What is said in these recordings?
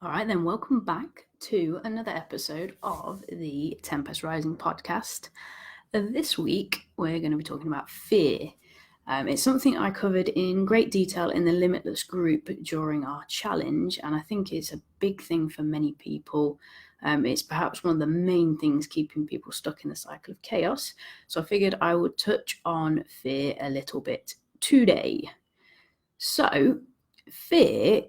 All right, then welcome back to another episode of the Tempest Rising podcast. This week, we're going to be talking about fear. It's something I covered in great detail in the Limitless group during our challenge, and I think it's a big thing for many people. It's perhaps one of the main things keeping people stuck in the cycle of chaos. So I figured I would touch on fear a little bit today. So, fear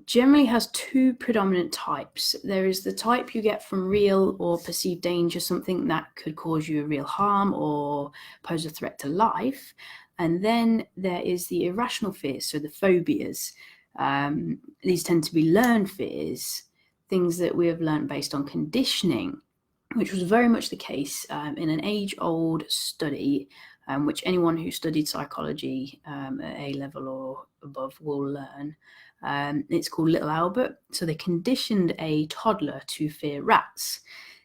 generally has two predominant types. There is the type you get from real or perceived danger, something that could cause you a real harm or pose a threat to life. And then there is the irrational fears, so the phobias. These tend to be learned fears, things that we have learned based on conditioning, which was very much the case in an age-old study, which anyone who studied psychology at A level or above will learn. It's called Little Albert. So they conditioned a toddler to fear rats.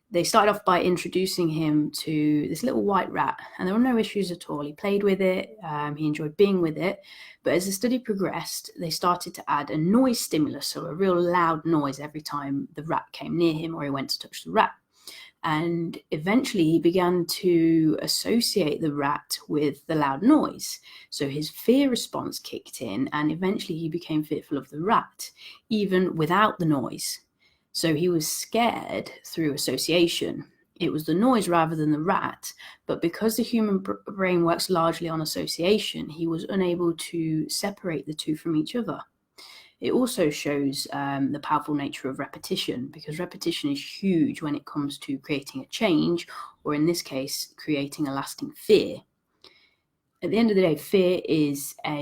They started off by introducing him to this little white rat, and there were no issues at all. He played with it, he enjoyed being with it, but as the study progressed, they started to add a noise stimulus, so a real loud noise every time the rat came near him or he went to touch the rat. And eventually he began to associate the rat with the loud noise. So his fear response kicked in, and eventually he became fearful of the rat, even without the noise. So he was scared through association. It was the noise rather than the rat, but because the human brain works largely on association, he was unable to separate the two from each other. It also shows the powerful nature of repetition, because repetition is huge when it comes to creating a change, or in this case, creating a lasting fear. At the end of the day, fear is a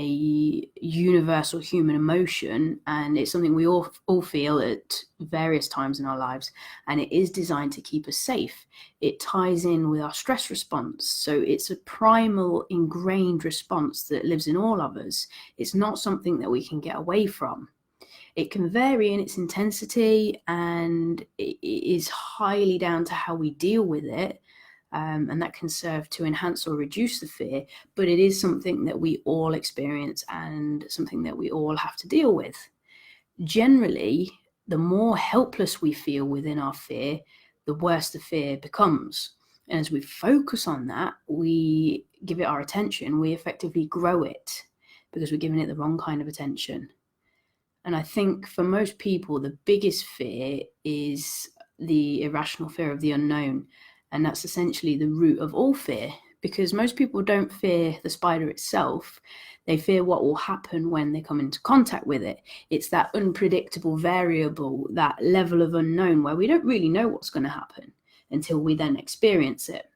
universal human emotion, and it's something we all feel at various times in our lives, and it is designed to keep us safe. It ties in with our stress response, so it's a primal, ingrained response that lives in all of us. It's not something that we can get away from. It can vary in its intensity, and it is highly down to how we deal with it. And that can serve to enhance or reduce the fear, but it is something that we all experience and something that we all have to deal with. Generally, the more helpless we feel within our fear, the worse the fear becomes. And as we focus on that, we give it our attention, we effectively grow it because we're giving it the wrong kind of attention. And I think for most people, the biggest fear is the irrational fear of the unknown. And that's essentially the root of all fear, because most people don't fear the spider itself. They fear what will happen when they come into contact with it. It's that unpredictable variable, that level of unknown where we don't really know what's going to happen until we then experience it.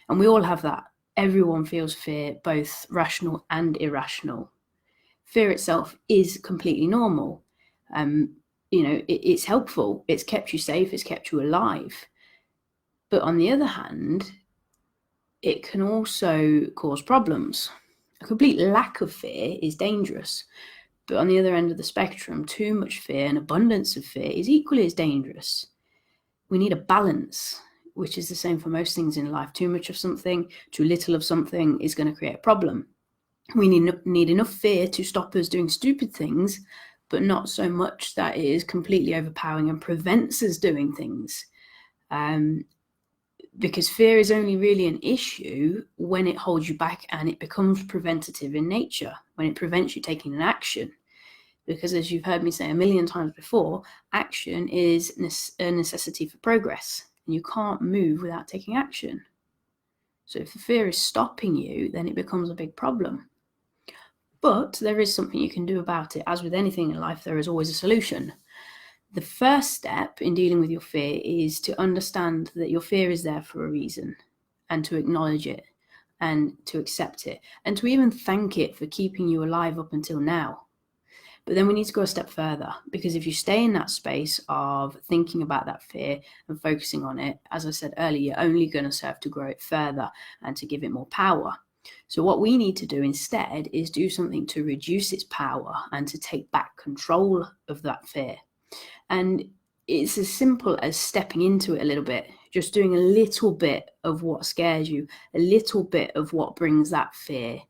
And we all have that. Everyone feels fear, both rational and irrational. Fear itself is completely normal. It's helpful. It's kept you safe. It's kept you alive. But on the other hand, it can also cause problems. A complete lack of fear is dangerous. But on the other end of the spectrum, too much fear and abundance of fear is equally as dangerous. We need a balance, which is the same for most things in life. Too much of something, too little of something is going to create a problem. We need enough fear to stop us doing stupid things, but not so much that it is completely overpowering and prevents us doing things. Because fear is only really an issue when it holds you back and it becomes preventative in nature, when it prevents you taking an action. Because as you've heard me say a million times before, action is a necessity for progress, and you can't move without taking action. So if the fear is stopping you, then it becomes a big problem. But there is something you can do about it. As with anything in life, there is always a solution. The first step in dealing with your fear is to understand that your fear is there for a reason, and to acknowledge it and to accept it and to even thank it for keeping you alive up until now. But then we need to go a step further, because if you stay in that space of thinking about that fear and focusing on it, as I said earlier, you're only going to serve to grow it further and to give it more power. So what we need to do instead is do something to reduce its power and to take back control of that fear. And it's as simple as stepping into it a little bit, just doing a little bit of what scares you, a little bit of what brings that fear.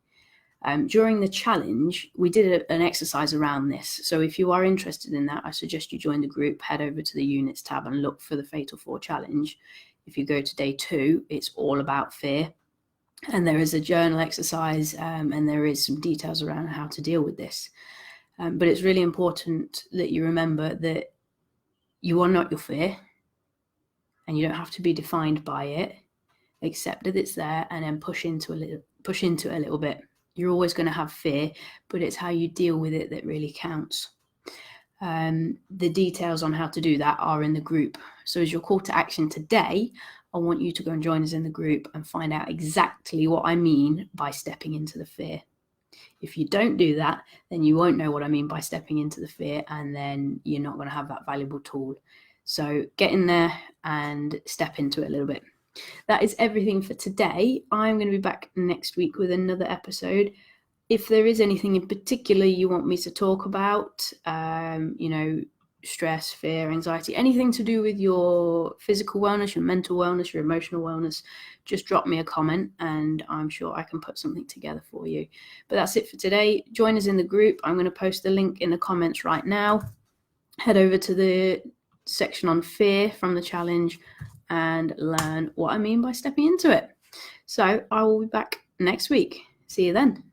During the challenge, we did an exercise around this. So if you are interested in that, I suggest you join the group, head over to the units tab and look for the Fatal 4 challenge. If you go to day 2, it's all about fear. And there is a journal exercise and there is some details around how to deal with this. But it's really important that you remember that you are not your fear and you don't have to be defined by it. Accept that it's there and then push into it a little bit. You're always going to have fear, but it's how you deal with it that really counts. The details on how to do that are in the group. So as your call to action today, I want you to go and join us in the group and find out exactly what I mean by stepping into the fear. If you don't do that, then you won't know what I mean by stepping into the fear, and then you're not going to have that valuable tool. So get in there and step into it a little bit. That is everything for today. I'm going to be back next week with another episode. If there is anything in particular you want me to talk about, stress, fear, anxiety, anything to do with your physical wellness, your mental wellness, your emotional wellness, just drop me a comment and I'm sure I can put something together for you. But that's it for today. Join us in the group. I'm going to post the link in the comments right now. Head over to the section on fear from the challenge and learn what I mean by stepping into it. So I will be back next week. See you then.